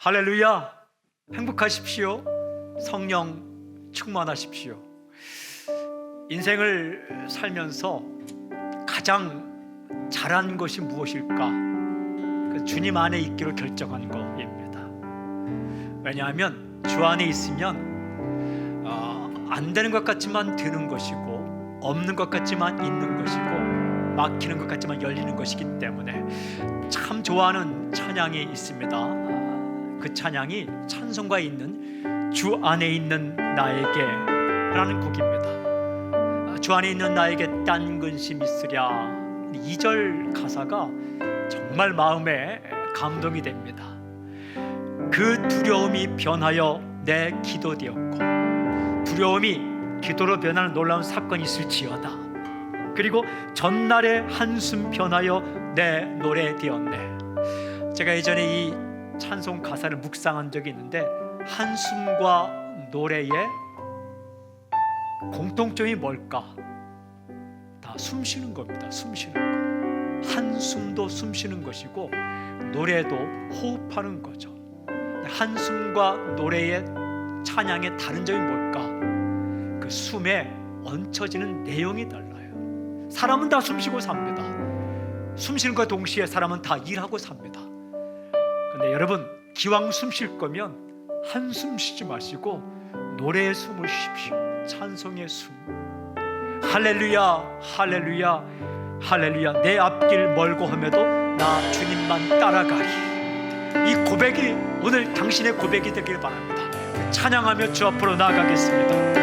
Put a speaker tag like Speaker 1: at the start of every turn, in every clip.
Speaker 1: 할렐루야! 행복하십시오. 성령 충만하십시오. 인생을 살면서 가장 잘한 것이 무엇일까? 그 주님 안에 있기로 결정한 것입니다. 왜냐하면 주 안에 있으면 안 되는 것 같지만 되는 것이고, 없는 것 같지만 있는 것이고, 막히는 것 같지만 열리는 것이기 때문에 참 좋아하는 찬양이 있습니다. 그 찬양이 찬송가에 있는 주 안에 있는 나에게 라는 곡입니다. 주 안에 있는 나에게 딴 근심 있으랴. 2절 가사가 정말 마음에 감동이 됩니다. 그 두려움이 변하여 내 기도 되었고, 두려움이 기도로 변하는 놀라운 사건이 있을지어다. 그리고 전날의 한숨 변하여 내 노래 되었네. 제가 예전에 이 찬송 가사를 묵상한 적이 있는데, 한숨과 노래의 공통점이 뭘까? 다 숨 쉬는 겁니다. 숨 쉬는 거. 한숨도 숨 쉬는 것이고 노래도 호흡하는 거죠. 한숨과 노래의 찬양의 다른 점이 뭘까? 그 숨에 얹혀지는 내용이 달라요. 사람은 다 숨 쉬고 삽니다. 숨 쉬는 것과 동시에 사람은 다 일하고 삽니다. 근데 여러분, 기왕 숨 쉴 거면 한숨 쉬지 마시고 노래의 숨을 쉬십시오. 찬송의 숨. 할렐루야, 할렐루야, 할렐루야. 내 앞길 멀고 험해도 나 주님만 따라가리. 이 고백이 오늘 당신의 고백이 되길 바랍니다. 찬양하며 주 앞으로 나아가겠습니다.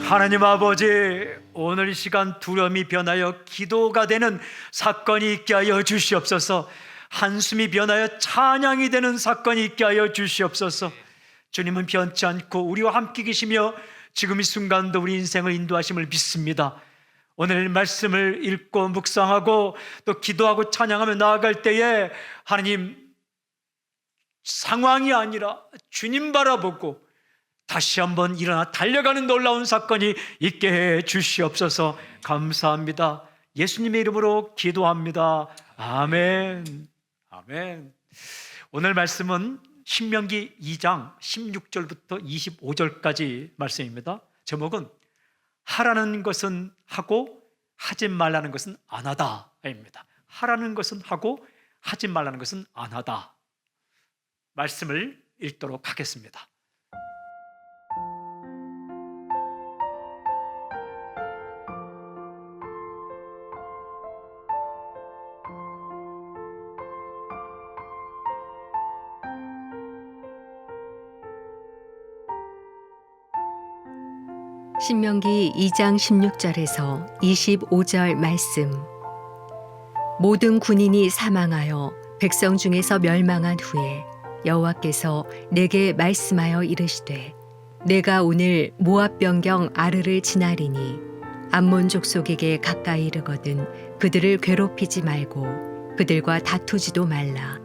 Speaker 1: 하나님 아버지, 오늘 이 시간 두려움이 변하여 기도가 되는 사건이 있게 하여 주시옵소서. 한숨이 변하여 찬양이 되는 사건이 있게 하여 주시옵소서. 주님은 변치 않고 우리와 함께 계시며 지금 이 순간도 우리 인생을 인도하심을 믿습니다. 오늘 말씀을 읽고 묵상하고 또 기도하고 찬양하며 나아갈 때에 하나님, 상황이 아니라 주님 바라보고 다시 한번 일어나 달려가는 놀라운 사건이 있게 해 주시옵소서. 감사합니다. 예수님의 이름으로 기도합니다. 아멘. 아멘. 오늘 말씀은 신명기 2장 16절부터 25절까지 말씀입니다. 제목은 하라는 것은 하고 하지 말라는 것은 안 하다입니다. 하라는 것은 하고 하지 말라는 것은 안 하다. 말씀을 읽도록 하겠습니다.
Speaker 2: 신명기 2장 16절에서 25절 말씀. 모든 군인이 사망하여 백성 중에서 멸망한 후에 여호와께서 내게 말씀하여 이르시되 내가 오늘 모압 변경 아르를 지나리니 암몬 족속에게 가까이 이르거든 그들을 괴롭히지 말고 그들과 다투지도 말라.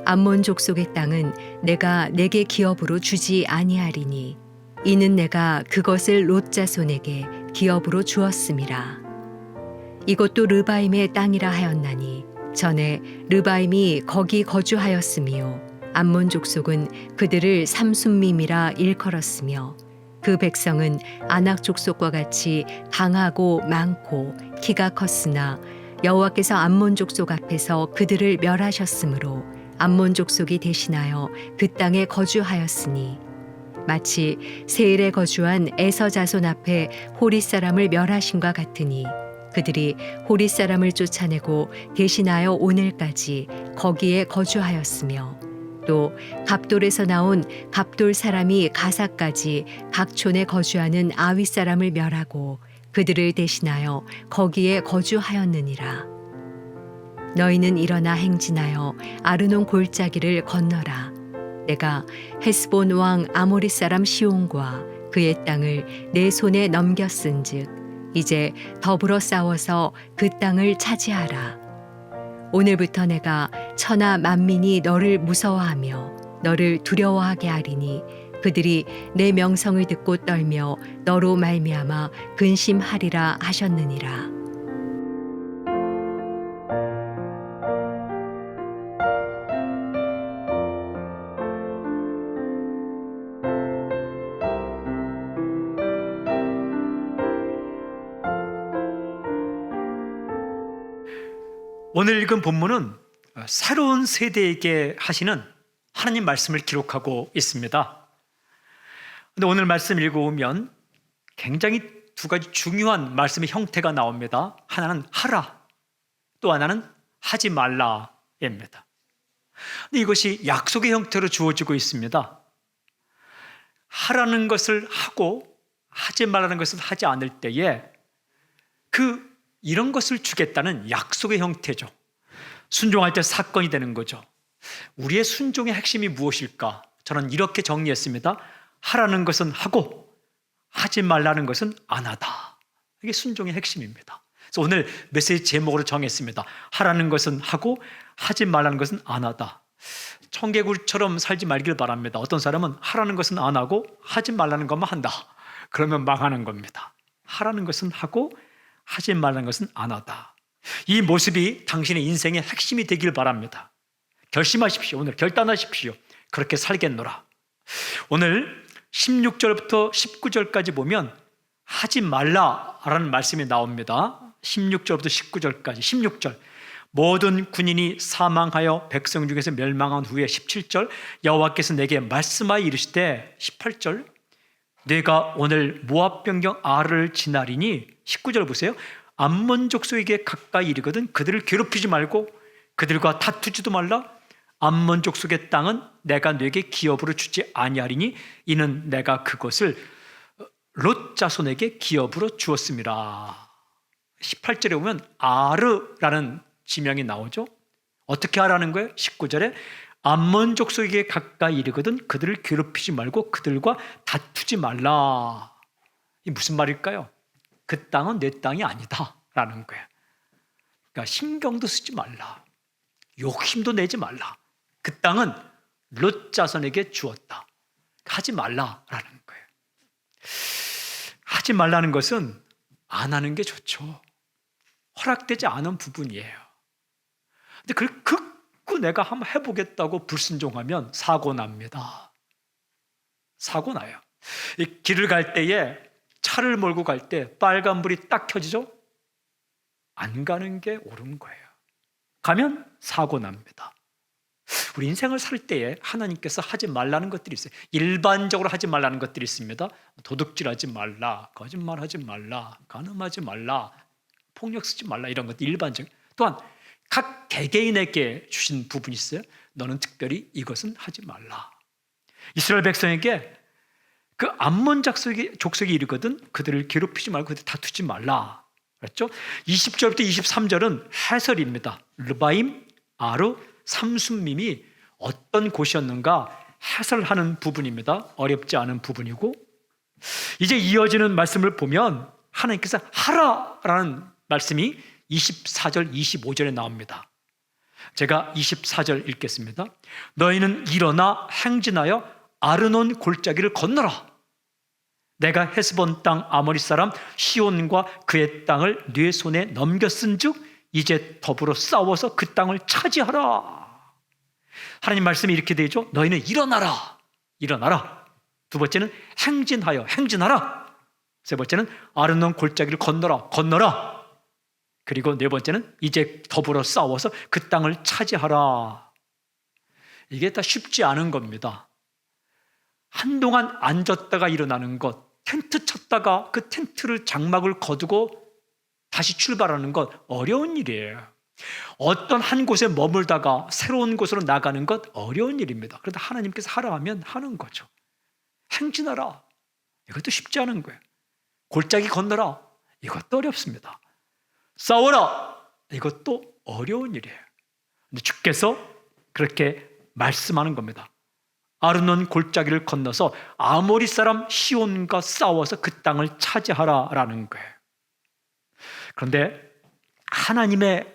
Speaker 2: 암몬 족속의 땅은 내가 내게 기업으로 주지 아니하리니 이는 내가 그것을 롯 자손에게 기업으로 주었음이라. 이것도 르바임의 땅이라 하였나니 전에 르바임이 거기 거주하였으며 암몬 족속은 그들을 삼순밈이라 일컬었으며 그 백성은 아낙 족속과 같이 강하고 많고 키가 컸으나 여호와께서 암몬 족속 앞에서 그들을 멸하셨으므로 암몬 족속이 대신하여 그 땅에 거주하였으니 마치 세일에 거주한 에서 자손 앞에 호릿 사람을 멸하신과 같으니 그들이 호릿 사람을 쫓아내고 대신하여 오늘까지 거기에 거주하였으며 또 갑돌에서 나온 갑돌 사람이 가사까지 각 촌에 거주하는 아윗 사람을 멸하고 그들을 대신하여 거기에 거주하였느니라. 너희는 일어나 행진하여 아르논 골짜기를 건너라. 내가 헤스본 왕 아모리 사람 시온과 그의 땅을 내 손에 넘겼은즉 이제 더불어 싸워서 그 땅을 차지하라. 오늘부터 내가 천하 만민이 너를 무서워하며 너를 두려워하게 하리니 그들이 내 명성을 듣고 떨며 너로 말미암아 근심하리라 하셨느니라.
Speaker 1: 오늘 읽은 본문은 새로운 세대에게 하시는 하나님 말씀을 기록하고 있습니다. 근데 오늘 말씀 읽어보면 굉장히 두 가지 중요한 말씀의 형태가 나옵니다. 하나는 하라, 또 하나는 하지 말라입니다. 근데 이것이 약속의 형태로 주어지고 있습니다. 하라는 것을 하고 하지 말라는 것을 하지 않을 때에 이런 것을 주겠다는 약속의 형태죠. 순종할 때 사건이 되는 거죠. 우리의 순종의 핵심이 무엇일까? 저는 이렇게 정리했습니다. 하라는 것은 하고 하지 말라는 것은 안 하다. 이게 순종의 핵심입니다. 그래서 오늘 메시지 제목으로 정했습니다. 하라는 것은 하고 하지 말라는 것은 안 하다. 청개구리처럼 살지 말길 바랍니다. 어떤 사람은 하라는 것은 안 하고 하지 말라는 것만 한다. 그러면 망하는 겁니다. 하라는 것은 하고 하지 말라는 것은 안 하다. 이 모습이 당신의 인생의 핵심이 되길 바랍니다. 결심하십시오. 오늘 결단하십시오. 그렇게 살겠노라. 오늘 16절부터 19절까지 보면 하지 말라라는 말씀이 나옵니다. 16절부터 19절까지. 16절 모든 군인이 사망하여 백성 중에서 멸망한 후에 17절 여호와께서 내게 말씀하여 이르시되 18절 내가 오늘 모압 변경 아르를 지나리니 19절 보세요. 암몬 족속에게 가까이 이르거든 그들을 괴롭히지 말고 그들과 다투지도 말라. 암몬 족속의 땅은 내가 네게 기업으로 주지 아니하리니 이는 내가 그것을 롯 자손에게 기업으로 주었음이라. 18절에 보면 아르라는 지명이 나오죠. 어떻게 하라는 거예요? 19절에 암몬 족속에게 가까이 이르거든 그들을 괴롭히지 말고 그들과 다투지 말라. 이 무슨 말일까요? 그 땅은 내 땅이 아니다 라는 거예요. 그러니까 신경도 쓰지 말라. 욕심도 내지 말라. 그 땅은 롯 자손에게 주었다. 하지 말라라는 거예요. 하지 말라는 것은 안 하는 게 좋죠. 허락되지 않은 부분이에요. 근데 그걸 극구 내가 한번 해보겠다고 불순종하면 사고 납니다. 사고 나요. 이 길을 갈 때에 차를 몰고 갈 때 빨간불이 딱 켜지죠? 안 가는 게 옳은 거예요. 가면 사고 납니다. 우리 인생을 살 때에 하나님께서 하지 말라는 것들이 있어요. 일반적으로 하지 말라는 것들이 있습니다. 도둑질하지 말라, 거짓말하지 말라, 간음하지 말라, 폭력 쓰지 말라, 이런 것들 일반적. 또한 각 개개인에게 주신 부분이 있어요. 너는 특별히 이것은 하지 말라. 이스라엘 백성에게 그 암몬 족속이 이르거든 그들을 괴롭히지 말고 그들 다투지 말라 그랬죠. 20절부터 23절은 해설입니다. 르바임, 아르, 삼순밈이 어떤 곳이었는가 해설하는 부분입니다. 어렵지 않은 부분이고, 이제 이어지는 말씀을 보면 하나님께서 하라라는 말씀이 24절, 25절에 나옵니다. 제가 24절 읽겠습니다. 너희는 일어나 행진하여 아르논 골짜기를 건너라. 내가 헤스본 땅 아모리 사람 시온과 그의 땅을 네 손에 넘겼은즉 이제 더불어 싸워서 그 땅을 차지하라. 하나님 말씀이 이렇게 되죠. 너희는 일어나라. 일어나라. 두 번째는 행진하여 행진하라. 세 번째는 아르논 골짜기를 건너라. 건너라. 그리고 네 번째는 이제 더불어 싸워서 그 땅을 차지하라. 이게 다 쉽지 않은 겁니다. 한동안 앉았다가 일어나는 것, 텐트 쳤다가 그 텐트를 장막을 거두고 다시 출발하는 것 어려운 일이에요. 어떤 한 곳에 머물다가 새로운 곳으로 나가는 것 어려운 일입니다. 그런데 하나님께서 하라 하면 하는 거죠. 행진하라. 이것도 쉽지 않은 거예요. 골짜기 건너라. 이것도 어렵습니다. 싸워라. 이것도 어려운 일이에요. 근데 주께서 그렇게 말씀하는 겁니다. 아르논 골짜기를 건너서 아모리 사람 시온과 싸워서 그 땅을 차지하라라는 거예요. 그런데 하나님의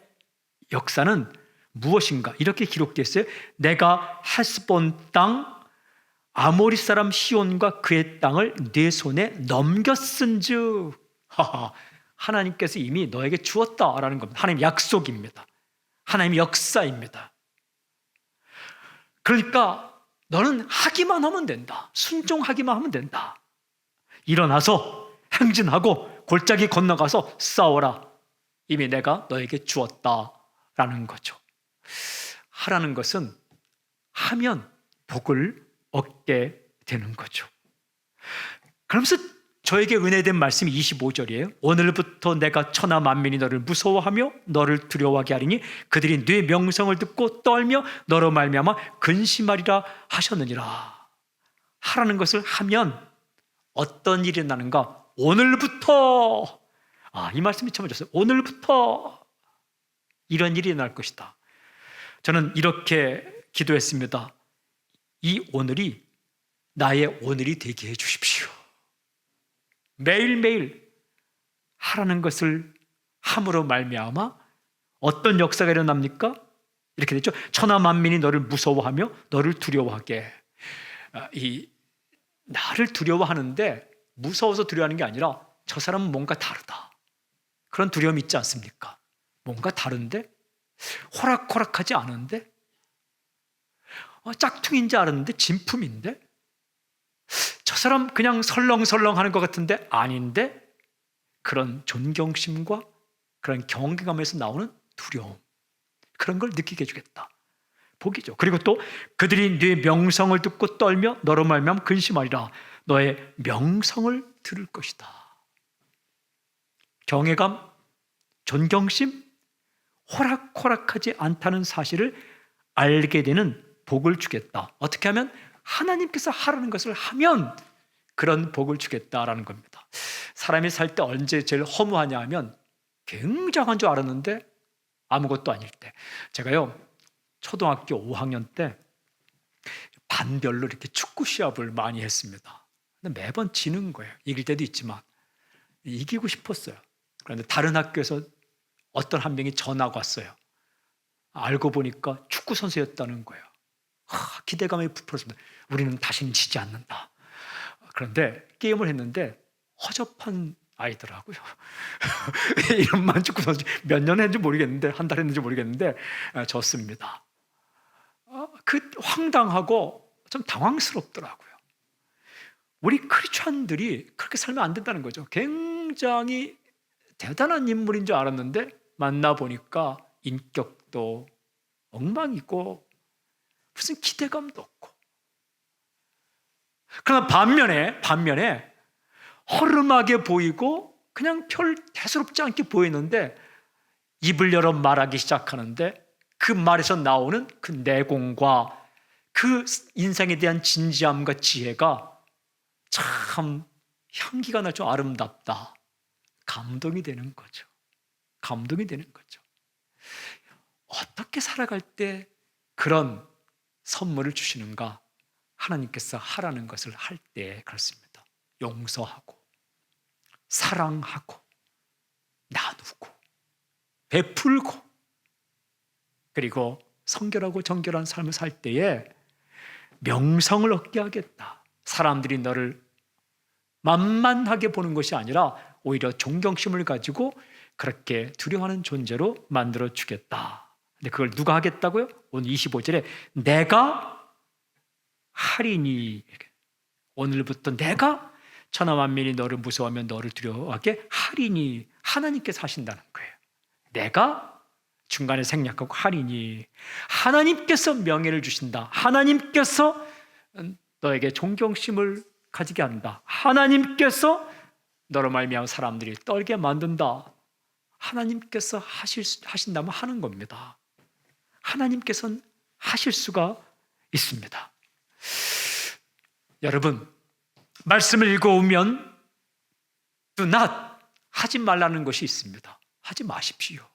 Speaker 1: 역사는 무엇인가? 이렇게 기록되어 있어요. 내가 헤스본 땅 아모리 사람 시온과 그의 땅을 네 손에 넘겼은즉 하나님께서 이미 너에게 주었다라는 겁니다. 하나님 약속입니다. 하나님 역사입니다. 그러니까 너는 하기만 하면 된다. 순종하기만 하면 된다. 일어나서 행진하고 골짜기 건너가서 싸워라. 이미 내가 너에게 주었다라는 거죠. 하라는 것은 하면 복을 얻게 되는 거죠. 그러면서 저에게 은혜된 말씀이 25절이에요. 오늘부터 내가 천하 만민이 너를 무서워하며 너를 두려워하게 하리니 그들이 네 명성을 듣고 떨며 너로 말미암아 근심하리라 하셨느니라. 하라는 것을 하면 어떤 일이 나는가? 오늘부터, 이 말씀이 참 좋았어요. 오늘부터 이런 일이 날 것이다. 저는 이렇게 기도했습니다. 이 오늘이 나의 오늘이 되게 해주십시오. 매일매일 하라는 것을 함으로 말미암아 어떤 역사가 일어납니까? 이렇게 됐죠. 천하 만민이 너를 무서워하며 너를 두려워하게. 나를 두려워하는데 무서워서 두려워하는 게 아니라 저 사람은 뭔가 다르다. 그런 두려움이 있지 않습니까? 뭔가 다른데? 호락호락하지 않은데? 짝퉁인지 알았는데 진품인데? 저 사람 그냥 설렁설렁 하는 것 같은데 아닌데? 그런 존경심과 그런 경외감에서 나오는 두려움, 그런 걸 느끼게 해주겠다. 복이죠. 그리고 또 그들이 네 명성을 듣고 떨며 너로 말미암아 근심하리라. 너의 명성을 들을 것이다. 경외감, 존경심, 호락호락하지 않다는 사실을 알게 되는 복을 주겠다. 어떻게 하면? 하나님께서 하라는 것을 하면 그런 복을 주겠다라는 겁니다. 사람이 살 때 언제 제일 허무하냐 하면 굉장한 줄 알았는데 아무것도 아닐 때. 제가요 초등학교 5학년 때 반별로 이렇게 축구 시합을 많이 했습니다. 근데 매번 지는 거예요. 이길 때도 있지만 이기고 싶었어요. 그런데 다른 학교에서 어떤 한 명이 전화가 왔어요. 알고 보니까 축구 선수였다는 거예요. 기대감이 부풀었습니다. 우리는 다시는 지지 않는다. 그런데 게임을 했는데 허접한 아이더라고요. 이름만 축구 선수 몇 년 했는지 모르겠는데, 한 달 했는지 모르겠는데 졌습니다. 그 황당하고 좀 당황스럽더라고요. 우리 크리스천들이 그렇게 살면 안 된다는 거죠. 굉장히 대단한 인물인 줄 알았는데 만나보니까 인격도 엉망이고 무슨 기대감도 없고. 그러나 반면에 허름하게 보이고 그냥 별 대수롭지 않게 보이는데 입을 열어 말하기 시작하는데 그 말에서 나오는 그 내공과 그 인생에 대한 진지함과 지혜가 참 향기가 나죠. 아름답다. 감동이 되는 거죠. 감동이 되는 거죠. 어떻게 살아갈 때 그런 선물을 주시는가? 하나님께서 하라는 것을 할 때 그렇습니다. 용서하고 사랑하고 나누고 베풀고 그리고 성결하고 정결한 삶을 살 때에 명성을 얻게 하겠다. 사람들이 너를 만만하게 보는 것이 아니라 오히려 존경심을 가지고 그렇게 두려워하는 존재로 만들어 주겠다. 근데 그걸 누가 하겠다고요? 오늘 25절에 내가 하리니, 오늘부터 내가 천하 만민이 너를 무서워하면 너를 두려워하게 하리니, 하나님께서 하신다는 거예요. 내가 중간에 생략하고 하리니, 하나님께서 명예를 주신다. 하나님께서 너에게 존경심을 가지게 한다. 하나님께서 너로 말미암아 사람들이 떨게 만든다. 하나님께서 하신다면 하는 겁니다. 하나님께서는 하실 수가 있습니다. 여러분, 말씀을 읽어오면 do not, 하지 말라는 것이 있습니다. 하지 마십시오.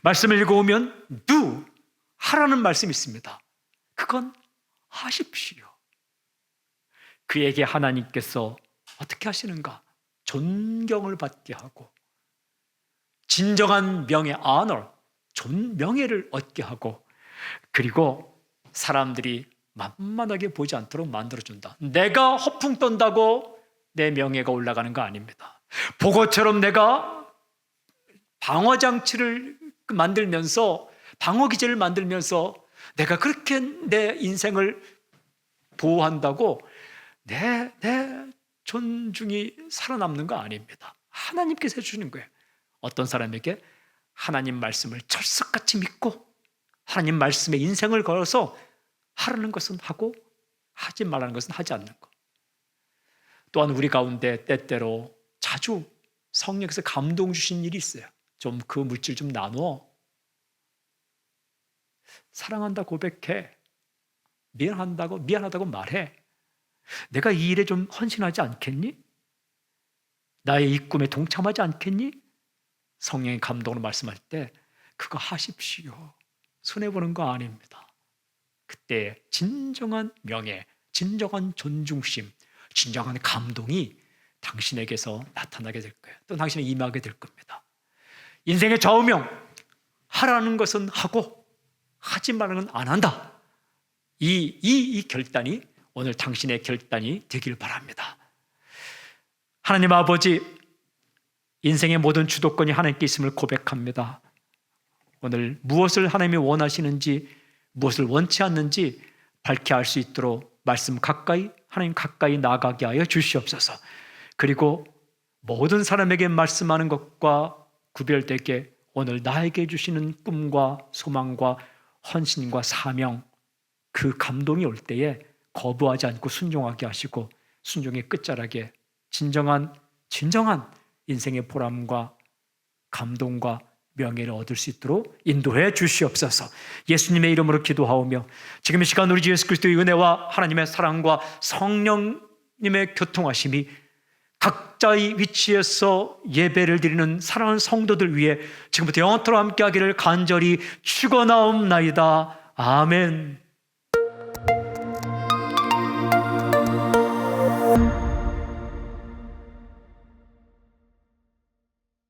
Speaker 1: 말씀을 읽어오면 do, 하라는 말씀이 있습니다. 그건 하십시오. 그에게 하나님께서 어떻게 하시는가? 존경을 받게 하고 진정한 명예, honor, 명예를 얻게 하고 그리고 사람들이 만만하게 보지 않도록 만들어준다. 내가 허풍 떤다고 내 명예가 올라가는 거 아닙니다. 보고처럼 내가 방어장치를 만들면서 방어기제를 만들면서 내가 그렇게 내 인생을 보호한다고 내 존중이 살아남는 거 아닙니다. 하나님께서 해주는 거예요. 어떤 사람에게 하나님 말씀을 철석같이 믿고 하나님 말씀에 인생을 걸어서 하라는 것은 하고 하지 말라는 것은 하지 않는 것. 또한 우리 가운데 때때로 자주 성령께서 감동 주신 일이 있어요. 좀 그 물질 좀 나누어. 사랑한다 고백해. 미안하다고 말해. 내가 이 일에 좀 헌신하지 않겠니? 나의 이 꿈에 동참하지 않겠니? 성령의 감동으로 말씀할 때 그거 하십시오. 손해보는 거 아닙니다. 그때 진정한 명예, 진정한 존중심, 진정한 감동이 당신에게서 나타나게 될 거예요. 또 당신에 임하게 될 겁니다. 인생의 좌우명, 하라는 것은 하고 하지 말라는 건 안 한다. 이 결단이 오늘 당신의 결단이 되길 바랍니다. 하나님 아버지, 인생의 모든 주도권이 하나님께 있음을 고백합니다. 오늘 무엇을 하나님이 원하시는지, 무엇을 원치 않는지 밝히 알 수 있도록 말씀 가까이, 하나님 가까이 나가게 하여 주시옵소서. 그리고 모든 사람에게 말씀하는 것과 구별되게 오늘 나에게 주시는 꿈과 소망과 헌신과 사명, 그 감동이 올 때에 거부하지 않고 순종하게 하시고 순종의 끝자락에 진정한 인생의 보람과 감동과 명예를 얻을 수 있도록 인도해 주시옵소서. 예수님의 이름으로 기도하오며 지금 이 시간 우리 주 예수 그리스도의 은혜와 하나님의 사랑과 성령님의 교통하심이 각자의 위치에서 예배를 드리는 사랑하는 성도들 위해 지금부터 영원토록 함께하기를 간절히 축원하옵나이다. 아멘.